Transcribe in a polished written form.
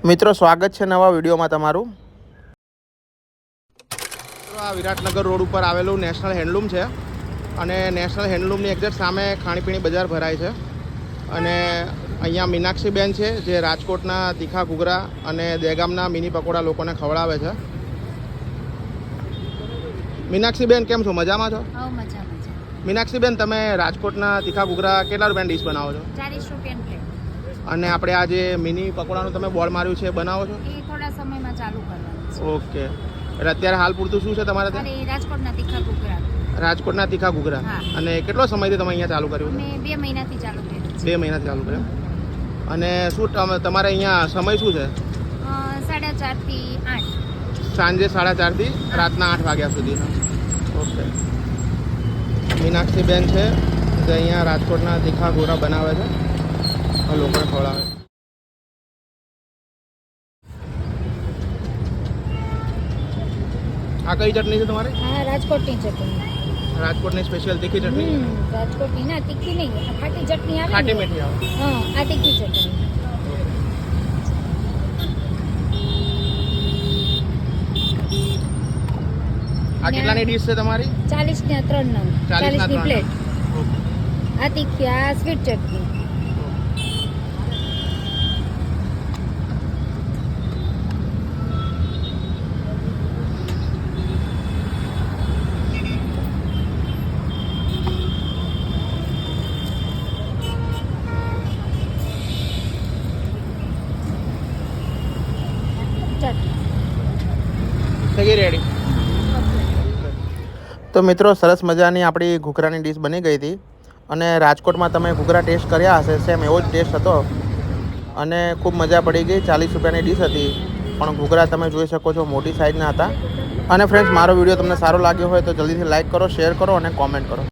મિત્રો સ્વાગત છે નવા વિડીયોમાં તમારું। આ વિરાટનગર રોડ ઉપર આવેલું નેશનલ હેન્ડલૂમ છે અને નેશનલ હેન્ડલૂમની એક્ઝેક્ટ સામે ખાણીપીણી બજાર ભરાય છે અને અહીંયા મીનાક્ષીબેન છે જે રાજકોટના તીખા ઘૂઘરા અને દહેગામના મિની પકોડા લોકોને ખવડાવે છે। મીનાક્ષીબેન કેમ છો, મજામાં છો? હા, મજામાં છે। મીનાક્ષીબેન, તમે રાજકોટના તીખા ઘૂઘરા કેટલા રૂપિયાની ડીશ બનાવો છો? 40 રૂપિયાની પ્લેટ। અને આપણે આ જે મિની પકોડાનું તમે બોર્ડ માર્યું છે બનાવો છો? એ થોડા સમયમાં ચાલુ કરવાનું છે। ઓકે, એટલે અત્યારે હાલ પૂરતું શું છે તમારે ત્યાં? અરે રાજકોટના તીખા ઘૂઘરા। રાજકોટના તીખા ઘૂઘરા। અને કેટલો સમયથી તમે અહીંયા ચાલુ કર્યું? અમે 2 મહિનાથી ચાલુ કર્યું છે। 2 મહિનાથી ચાલુ કર્યું। અને શું તમારે અહીંયા સમય શું છે? 4:30 થી 8। સાંજે 4:30 થી રાતના 8 વાગ્યા સુધી। ઓકે, મીનાક્ષીબેન છે જે અહીંયા રાજકોટના તીખા ઘૂઘરા બનાવે છે, લોકોને ખવડાવે છે। આ કઈ ચટણી છે તમારે? હા, રાજકોટની ચટણી। રાજકોટની સ્પેશિયલ તીખી ચટણી? રાજકોટની ના, તીખી નહીં, ખાટી ચટણી આવે। ખાટી મીઠી આવે? હા, આ તીખી ચટણી। આ કેટલાની ડીશ છે તમારી? 40 ને 3 નંગ। 40 ની પ્લેટ। આ તીખી, આ સ્વીટ ચટણી। રેડી। તો મિત્રો, સરસ મજાની આપણી ઘૂઘરાની ડીશ બની ગઈ હતી અને રાજકોટમાં તમે ઘૂઘરા ટેસ્ટ કર્યા હશે, સેમ એવો જ ટેસ્ટ હતો અને ખૂબ મજા પડી ગઈ। 40 રૂપિયાની ડીશ હતી પણ ઘૂઘરા તમે જોઈ શકો છો મોટી સાઇઝના હતા। અને ફ્રેન્ડ્સ, મારો વિડીયો તમને સારો લાગ્યો હોય તો જલ્દીથી લાઇક કરો, શેર કરો અને કોમેન્ટ કરો।